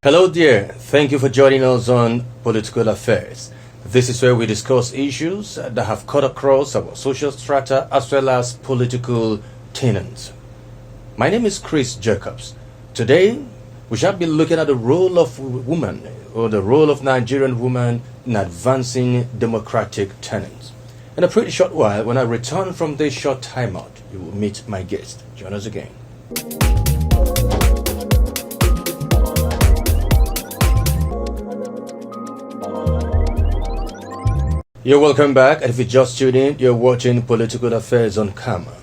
Hello dear, thank you for joining us on Political Affairs. This is where we discuss issues that have cut across our social strata as well as political tenets. My name is Chris Jacobs. Today, we shall be looking at the role of women or the role of Nigerian women in advancing democratic tenets. In a pretty short while, when I return from this short timeout, you will meet my guest. Join us again. You're welcome back, and if you just tuned in, you're watching Political Affairs on Camera.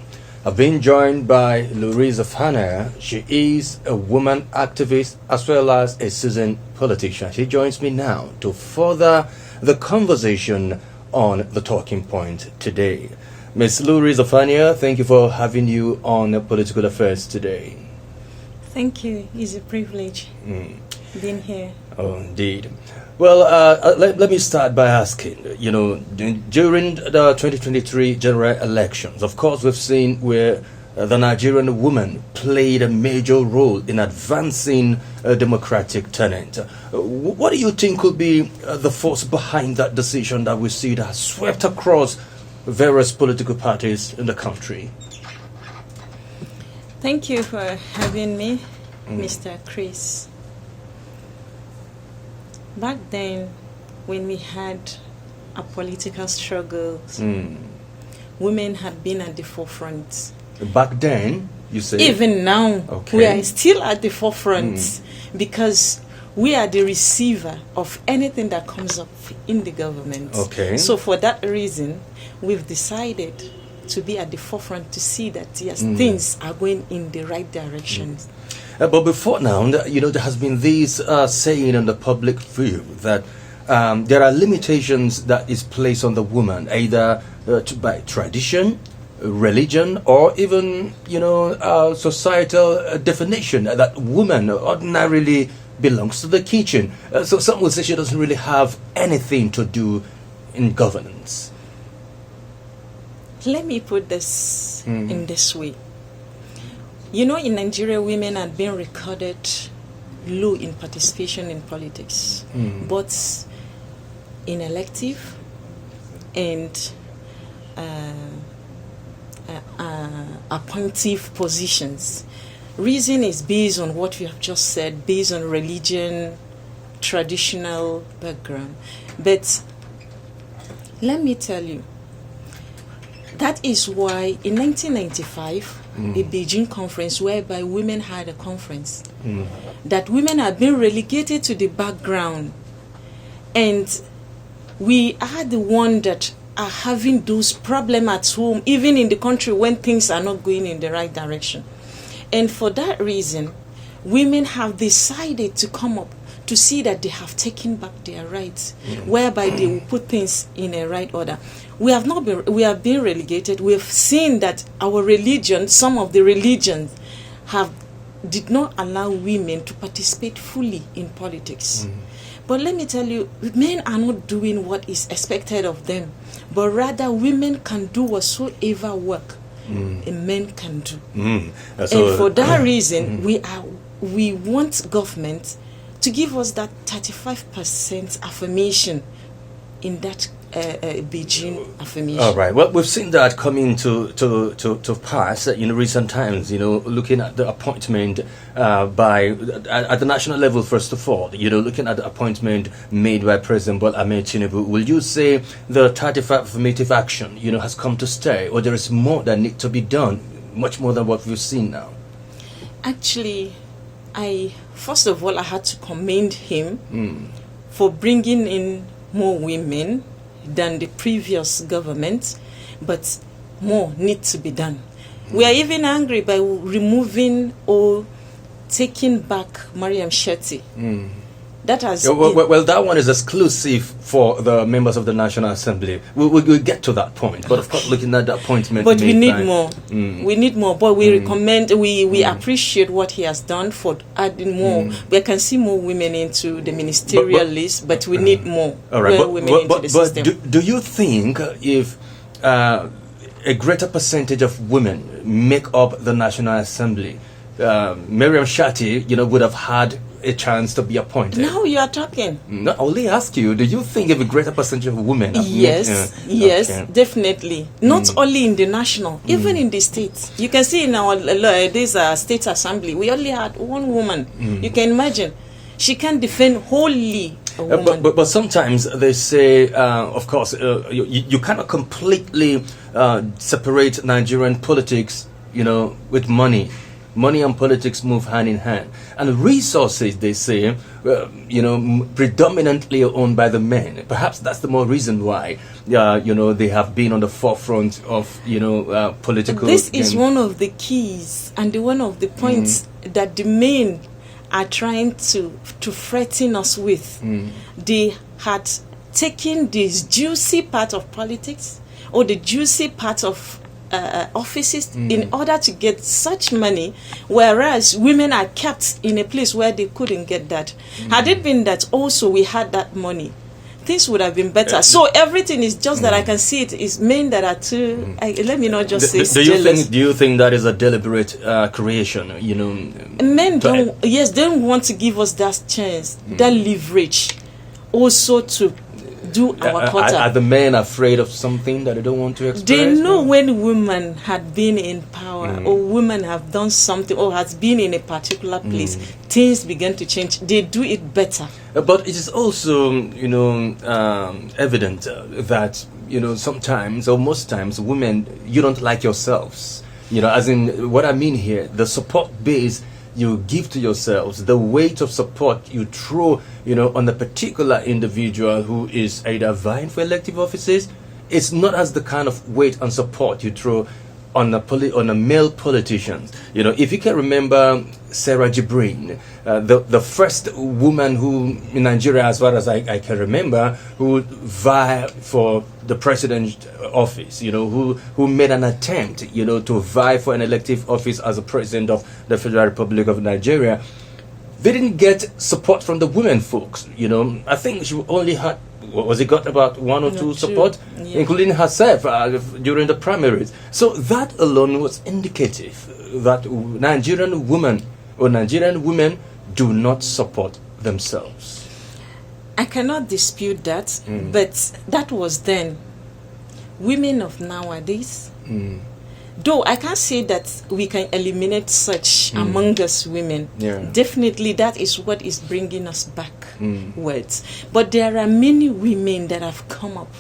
I've been joined by Luri Zaphania. She is a woman activist as well as a seasoned politician. She joins me now to further the conversation on the talking point today. Ms. Luri Zaphania, thank you for having you on Political Affairs today. Thank you. It's a privilege being here. Oh, indeed. Well, let me start by asking, during the 2023 general elections, of course, we've seen where the Nigerian woman played a major role in advancing a democratic tenet. What do you think could be the force behind that decision that we see that has swept across various political parties in the country? Thank you for having me, Mr. Chris. Back then, when we had a political struggle, women had been at the forefront. Back then, you say? Even now, okay. We are still at the forefront because we are the receiver of anything that comes up in the government. Okay. So for that reason, we've decided to be at the forefront to see that, yes, things are going in the right direction. But before now, there has been this saying in the public view that there are limitations that is placed on the woman, either by tradition, religion, or even, societal definition that woman ordinarily belongs to the kitchen. So some will say she doesn't really have anything to do in governance. Let me put this in this way. In Nigeria, women had been recorded low in participation in politics, both in elective and appointive positions. Reason is based on what we have just said, based on religion, traditional background. But let me tell you, that is why in 1995, a Beijing conference whereby women had a conference, that women have been relegated to the background, and we are the one that are having those problems at home, even in the country when things are not going in the right direction. And for that reason, women have decided to come up to see that they have taken back their rights, whereby they will put things in a right order. We have been relegated. We have seen that our religion, some of the religions, did not allow women to participate fully in politics. But let me tell you, men are not doing what is expected of them, but rather women can do whatsoever work a man can do. And for that reason, we want government to give us that 35% affirmation in that Beijing affirmation. All right. Well, we've seen that coming to pass in recent times. Looking at the appointment at the national level, first of all. Looking at the appointment made by President Bola Ahmed Tinubu. Will you say the 35 affirmative action, has come to stay, or there is more that needs to be done, much more than what we've seen now? Actually, first of all, I had to commend him for bringing in more women than the previous government, but more needs to be done. We are even angry by removing or taking back Mariam Shetty. That has well, that one is exclusive for the members of the National Assembly. We'll get to that point. But of course, looking at the appointment, but we need more. We need more. But we recommend, we appreciate what he has done for adding more. We can see more women into the ministerial list, but we need more. All right, women system. Do you think if a greater percentage of women make up the National Assembly, Mariam Shetty, would have had a chance to be appointed. Now you are talking. No, I only ask you, do you think if a greater percentage of women have Yes, definitely. Not only in the national, even in the states. You can see in our this state assembly, we only had one woman. You can imagine. She can defend wholly a woman. But sometimes they say, of course, you cannot completely separate Nigerian politics, with money. Money and politics move hand in hand. And resources, they say, predominantly owned by the men. Perhaps that's the more reason why, they have been on the forefront of, political... This is one of the keys and one of the points that the men are trying to threaten us with. They had taken this juicy part of politics or the juicy part of offices in order to get such money, whereas women are kept in a place where they couldn't get that. Had it been that also we had that money, things would have been better. So everything is just that I can see it is men that are too. Let me not just say. Do you think that is a deliberate creation? Men don't want to give us that chance, that leverage, also to do our quota. Are the men afraid of something that they don't want to express? They know when women had been in power or women have done something or has been in a particular place, things begin to change. They do it better. But it is also, evident that, sometimes or most times women, you don't like yourselves. As in, what I mean here, the support base you give to yourselves, the weight of support you throw, on a particular individual who is either vying for elective offices, it's not as the kind of weight and support you throw on a male politicians. If you can remember Sarah Jibrin, the first woman who in Nigeria, as far as I can remember, who vied for the president office, who made an attempt, to vie for an elective office as a president of the Federal Republic of Nigeria. They didn't get support from the women folks. I think she only had, got about one or two support, including herself during the primaries. So that alone was indicative that Nigerian women do not support themselves. I cannot dispute that, but that was then. Women of nowadays, though I can't say that we can eliminate such among us women. Definitely that is what is bringing us backwards. But there are many women that have come up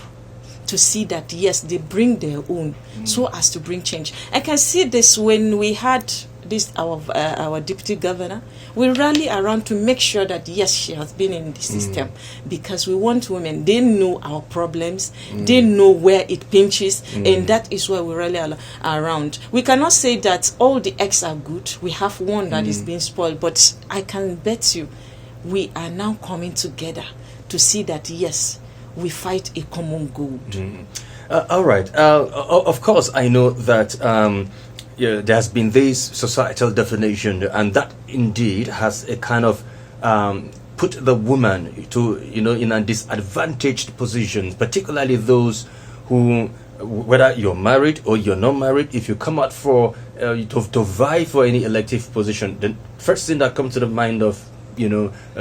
to see that, yes, they bring their own so as to bring change. I can see this when we had this our deputy governor. We rally around to make sure that, yes, she has been in the system because we want women. They know our problems. They know where it pinches, and that is why we rally around. We cannot say that all the eggs are good. We have one that is being spoiled, but I can bet you we are now coming together to see that, yes, we fight a common goal. All right. Of course, I know that there has been this societal definition, and that indeed has a kind of put the woman to in a disadvantaged position, particularly those who, whether you're married or you're not married, if you come out for to vie for any elective position, the first thing that comes to the mind of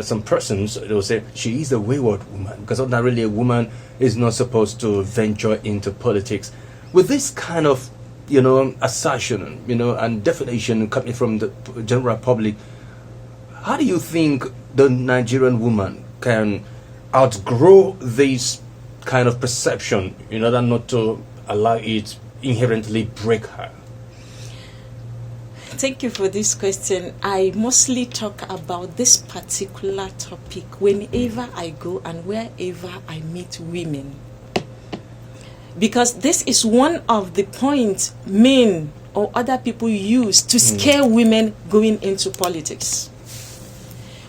some persons, they'll say she is a wayward woman, because ordinarily a woman is not supposed to venture into politics. With this kind of assertion, and definition coming from the general public, how do you think the Nigerian woman can outgrow this kind of perception in order not to allow it inherently break her? Thank you for this question. I mostly talk about this particular topic whenever I go and wherever I meet women, because this is one of the points men or other people use to scare women going into politics.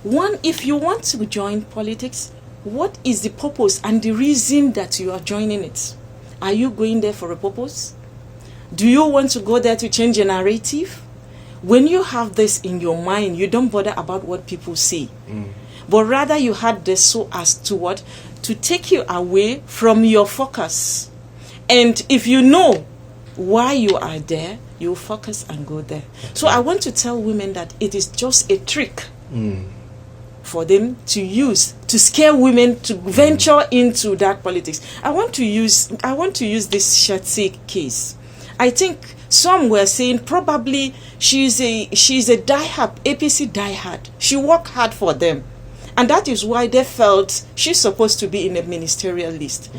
One, if you want to join politics, what is the purpose and the reason that you are joining it? Are you going there for a purpose? Do you want to go there to change a narrative? When you have this in your mind, you don't bother about what people say, but rather you had this so as to what? To take you away from your focus. And if you know why you are there, you focus and go there. So I want to tell women that it is just a trick. for them to use to scare women to venture into that politics. I want to use this Shatsi case. I think some were saying probably she's a diehard, APC diehard. She worked hard for them. And that is why they felt she's supposed to be in a ministerial list.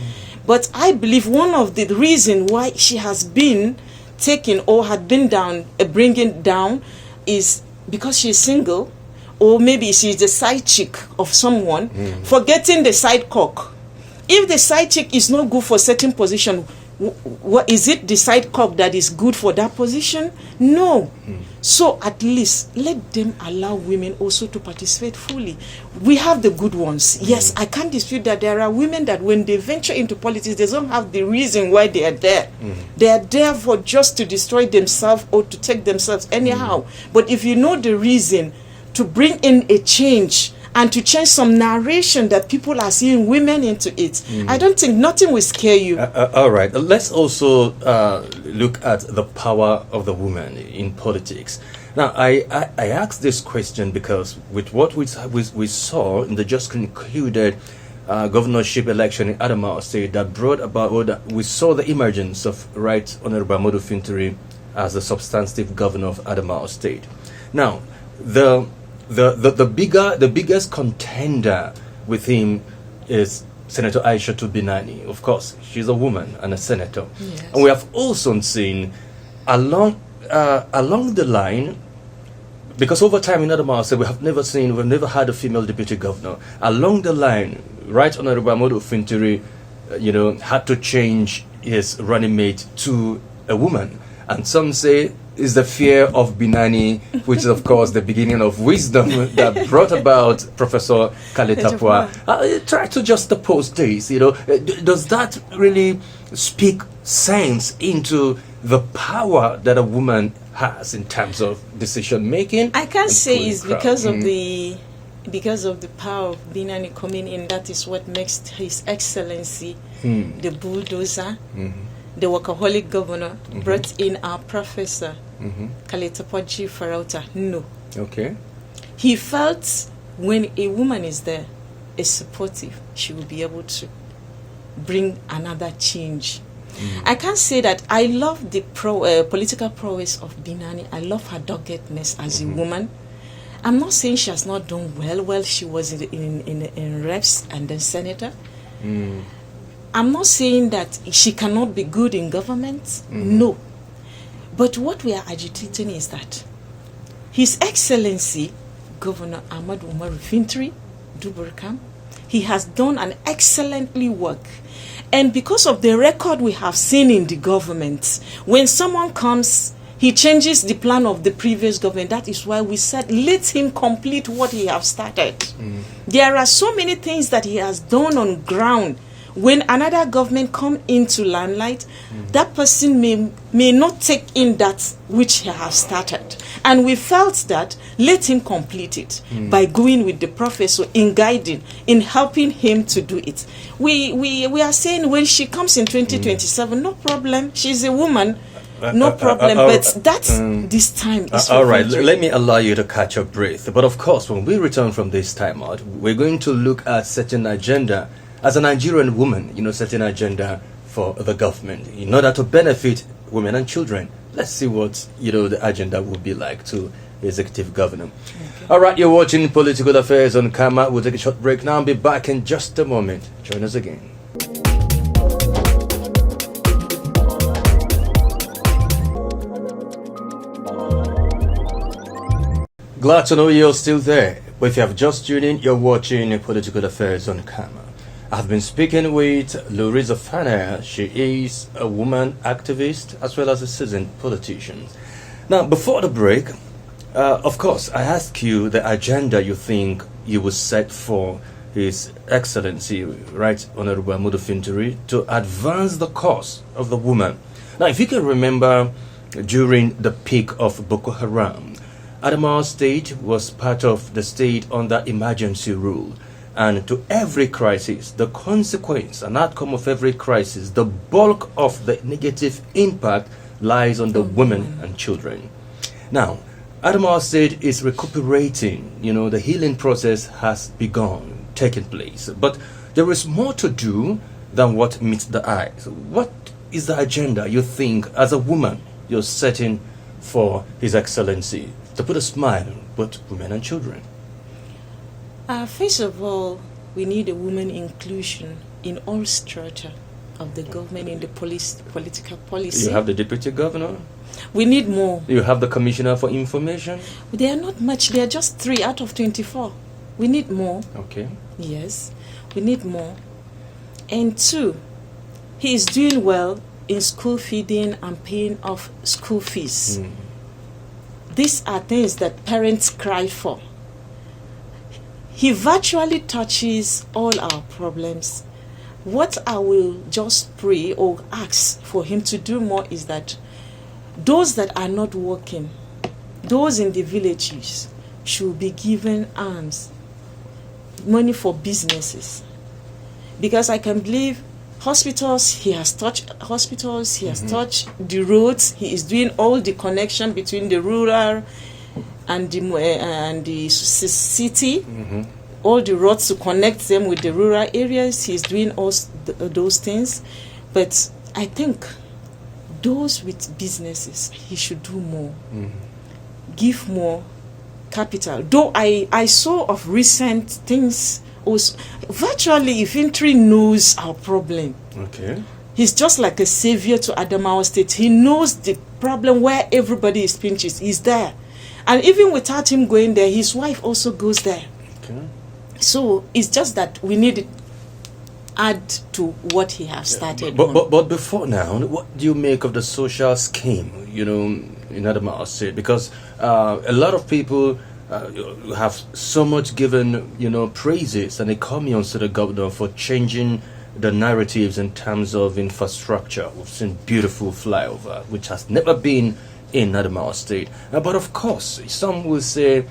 But I believe one of the reasons why she has been taken or had been bringing down is because she's single, or maybe she's the side chick of someone, forgetting the side cock. If the side chick is not good for certain position, what is it the side cock that is good for that position? No. So at least let them allow women also to participate fully. We have the good ones. Yes, I can't dispute that there are women that when they venture into politics, they don't have the reason why they are there. They are there for just to destroy themselves or to take themselves anyhow. But if you know the reason to bring in a change and to change some narration that people are seeing women into it, I don't think nothing will scare you. All right. Let's also look at the power of the woman in politics. Now, I asked this question because with what we saw in the just concluded governorship election in Adamawa State that brought about, we saw the emergence of Right Honorable Modu Fintiri as the substantive governor of Adamawa State. Now, the biggest contender with him is Senator Aisha Binani. Of course, she's a woman and a senator. Yes. And we have also seen along the line, because over time in Adamawa State we've never had a female deputy governor. Along the line, Right Honorable Modu Fintiri, had to change his running mate to a woman. And some say is the fear of Binani, which is of course the beginning of wisdom that brought about Professor Kaletapua. Try to just oppose this. Does that really speak sense into the power that a woman has in terms of decision making? I can't say it's because of the power of Binani coming in. That is what makes His Excellency the bulldozer. The workaholic governor brought in our professor, Kaletapua Farauta. No. Okay. He felt when a woman is there, is supportive, she will be able to bring another change. I can't say that I love the political prowess of Binani. I love her doggedness as a woman. I'm not saying she has not done well. Well, she was in reps and then senator. I'm not saying that she cannot be good in government. No. But what we are agitating is that His Excellency Governor Ahmad Umar Fintri Duburkam, he has done an excellently work. And because of the record we have seen in the government, when someone comes, he changes the plan of the previous government. That is why we said, let him complete what he has started. There are so many things that he has done on ground. When another government come into limelight, that person may not take in that which he has started. And we felt that let him complete it by going with the professor in guiding, in helping him to do it. We are saying when she comes in 2027, no problem. She's a woman. No problem, but this time is all right. Let me allow you to catch your breath. But of course, when we return from this time out, we're going to look at certain agenda as a Nigerian woman, certain agenda for the government in order to benefit women and children. Let's see what the agenda will be like to the executive governor. Okay. All right, you're watching Political Affairs on Camera. We'll take a short break now and be back in just a moment. Join us again. Glad to know you're still there. But if you have just tuned in, you're watching Political Affairs on Camera. I've been speaking with Luri Zaphania. She is a woman activist as well as a seasoned politician. Now, before the break, of course, I asked you the agenda you think you would set for His Excellency, Right Honorable Modu Fintiri, to advance the cause of the woman. Now, if you can remember, during the peak of Boko Haram, Adamawa State was part of the state under emergency rule. And to every crisis, the consequence and outcome of every crisis, the bulk of the negative impact lies on the women and children. Now, Adamawa State is recuperating. The healing process has begun, taking place. But there is more to do than what meets the eye. So what is the agenda you think, as a woman, you're setting for His Excellency to put a smile on both women and children? First of all, we need a woman inclusion in all strata of the government, in the political policy. You have the deputy governor. We need more. You have the commissioner for information. They are not much. They are just 3 out of 24. We need more. Okay. Yes, we need more. And 2, he is doing well in school feeding and paying off school fees. These are things that parents cry for. He virtually touches all our problems. What I will just pray or ask for him to do more is that those that are not working, those in the villages, should be given alms, money for businesses. Because I can believe hospitals, he has touched hospitals, he has touched the roads, he is doing all the connection between the rural and the city, all the roads to connect them with the rural areas. He's doing all those things. But I think those with businesses, he should do more, give more capital. Though I saw of recent things, also, virtually infantry knows our problem. Okay. He's just like a savior to Adamawa State. He knows the problem where everybody is pinched. He's there. And even without him going there, his wife also goes there. Okay. So it's just that we need to add to what he has started. But before now, what do you make of the social scheme, in Adamawa State? Because a lot of people have so much given, praises and encomiums to the governor for changing the narratives in terms of infrastructure. We've seen beautiful flyover, which has never been in Adamawa State. But of course, some will say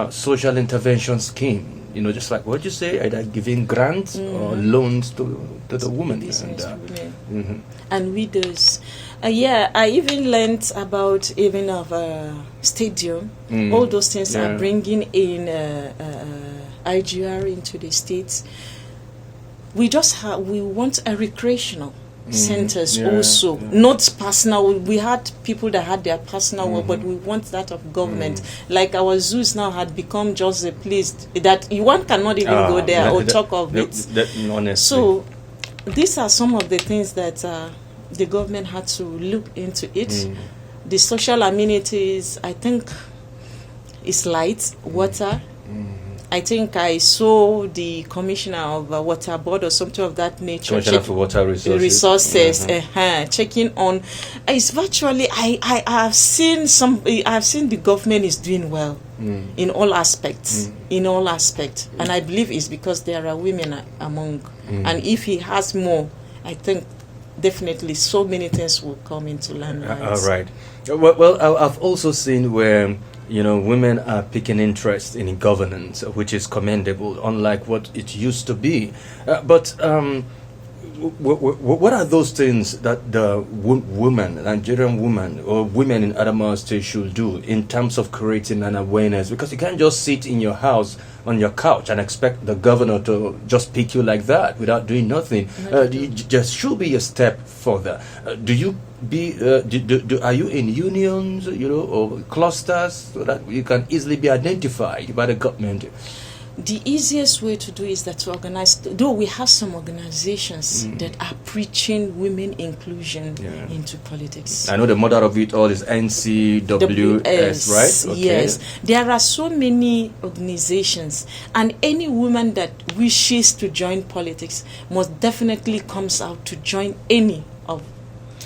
social intervention scheme. Just like what you say, either giving grants or loans to the women and widows. I even learned about even of a stadium. All those things are bringing in IGR into the states. We want a recreational centers also, not personal. We had people that had their personal work, but we want that of government. Like our zoos now had become just a place that one cannot even go there or talk of it. So these are some of the things that the government had to look into it. The social amenities, I think, is light, water. I think I saw the commissioner of water board or something of that nature. Commissioner for water resources. Checking on. It's virtually. I have seen the government is doing well in all aspects. In all aspects, and I believe it's because there are women among. And if he has more, I think definitely so many things will come into land rights. All right. Well, I've also seen where women are picking interest in governance, which is commendable, unlike what it used to be. But what are those things that the Nigerian woman or women in Adamawa State should do in terms of creating an awareness? Because you can't just sit in your house on your couch and expect the governor to just pick you like that without doing nothing. There should be a step further. Are you in unions, or clusters, so that you can easily be identified by the government? The easiest way to do is that to organize, though we have some organizations that are preaching women inclusion into politics. I know the mother of it all is NCWS, right? Okay. Yes. There are so many organizations, and any woman that wishes to join politics must definitely comes out to join any of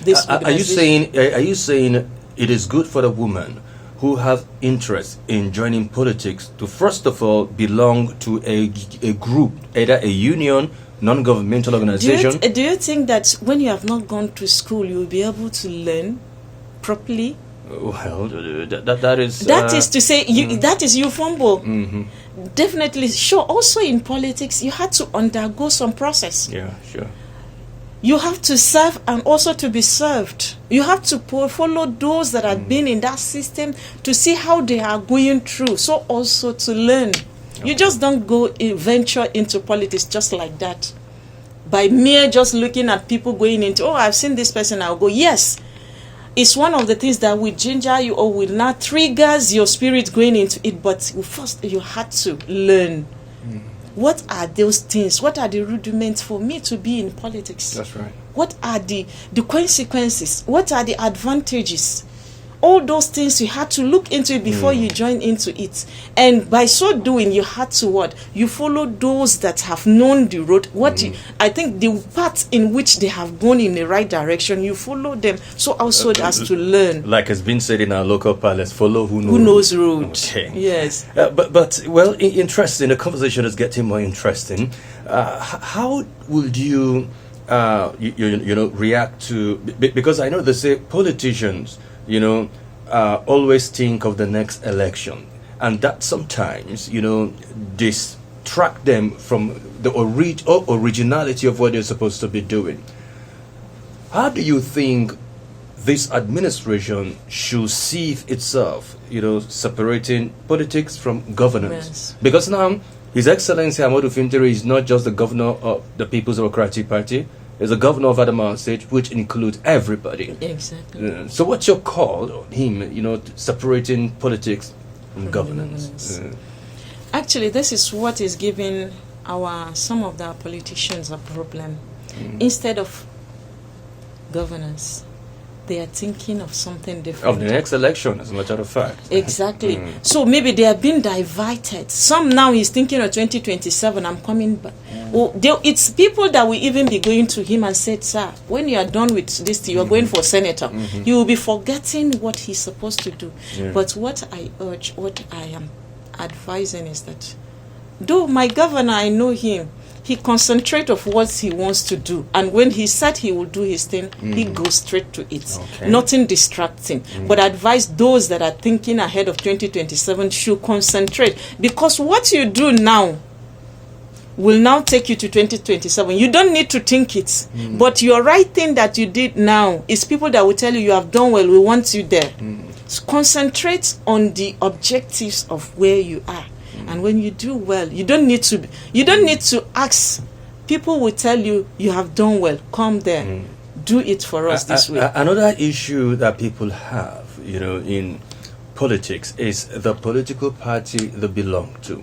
these organizations. Are you saying it is good for the woman who have interest in joining politics to first of all belong to a group, either a union, non-governmental organization? Do you think that when you have not gone to school, you will be able to learn properly? Well, that is... That is to say, that is you fumble. Definitely. Sure, also in politics, you had to undergo some process. Yeah, sure. You have to serve and also to be served. You have to follow those that have been in that system to see how they are going through, so also to learn. You just don't venture into politics just like that. By mere just looking at people going into, oh, I've seen this person, I'll go. Yes, it's one of the things that will ginger you or will not triggers your spirit going into it. But first, you had to learn. What are those things? What are the rudiments for me to be in politics? That's right. What are the consequences? What are the advantages? All those things you had to look into it before you join into it. And by so doing, you had to what? You follow those that have known the road. I think the path in which they have gone in the right direction, you follow them. So also as to learn. Like has been said in our local palace, follow who knows road. Okay. Yes. But well, interesting. The conversation is getting more interesting. How would you, react to, because I know they say politicians, always think of the next election, and that sometimes, distract them from the originality of what they're supposed to be doing. How do you think this administration should see itself, separating politics from governance? Yes. Because now, His Excellency Ahmadu Fintiri is not just the governor of the People's Democratic Party, is the governor of Adamawa State, which includes everybody. Exactly. So what's your call on him, separating politics from governance? Actually, this is what is giving some of our politicians a problem. Instead of governance, they are thinking of something different. Of the next election, as a matter of fact. Exactly. So maybe they have been diverted. Some now is thinking of 2027, I'm coming back. It's people that will even be going to him and said, sir, when you are done with this, you are going for senator. You will be forgetting what he's supposed to do. Yeah. But what I urge, what I am advising is that, though my governor, I know him, he concentrates of what he wants to do, and when he said he will do his thing, he goes straight to it. Okay. Nothing distracting. But advise those that are thinking ahead of 2027 should concentrate, because what you do now will now take you to 2027. You don't need to think it, but your right thing that you did now is people that will tell you have done well, we want you there. So concentrate on the objectives of where you are. And when you do well, you don't need to ask. People will tell you have done well. Come there. Do it for us this way. Another issue that people have, in politics is the political party they belong to.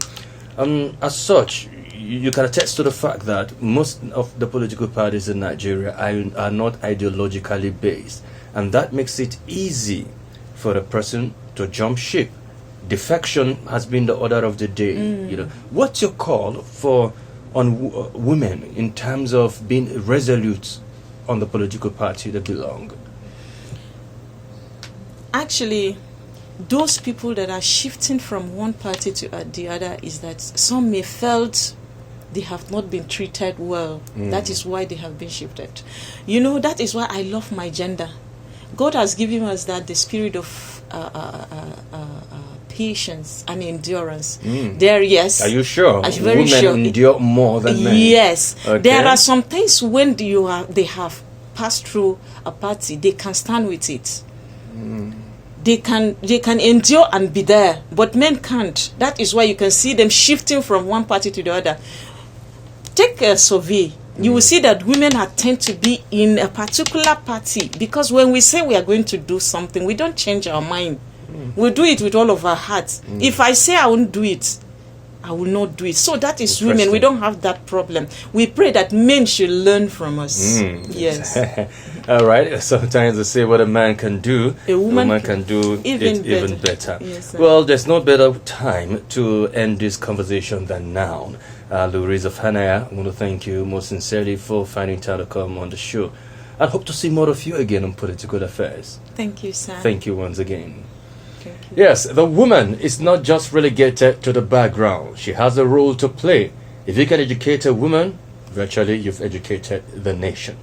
As such, you can attest to the fact that most of the political parties in Nigeria are not ideologically based, and that makes it easy for a person to jump ship. Defection has been the order of the day. What's your call on women in terms of being resolute on the political party they belong? Actually, those people that are shifting from one party to the other is that some may felt they have not been treated well. That is why they have been shifted. That is why I love my gender. God has given us the spirit of patience and endurance. Yes. Are you sure? I'm very Women sure. endure more than men. Yes. Okay. There are some things when they have passed through a party, they can stand with it. They can endure and be there, but men can't. That is why you can see them shifting from one party to the other. Take a survey. You will see that women tend to be in a particular party, because when we say we are going to do something, we don't change our mind. We do it with all of our hearts. If I say I won't do it, I will not do it. So that is women. We don't have that problem. We pray that men should learn from us. Yes. All right. Sometimes they say what a man can do, a woman can do even better. Yes, sir. Well, there's no better time to end this conversation than now. Luri Zaphania, I want to thank you most sincerely for finding time to come on the show. I hope to see more of you again on Political Affairs. Thank you, sir. Thank you once again. Thank you. Yes, the woman is not just relegated to the background. She has a role to play. If you can educate a woman, virtually you've educated the nation.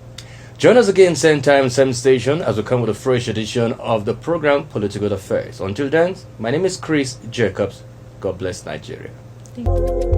Join us again, same time, same station, as we come with a fresh edition of the program Political Affairs. Until then, my name is Chris Jacobs. God bless Nigeria. Thank you.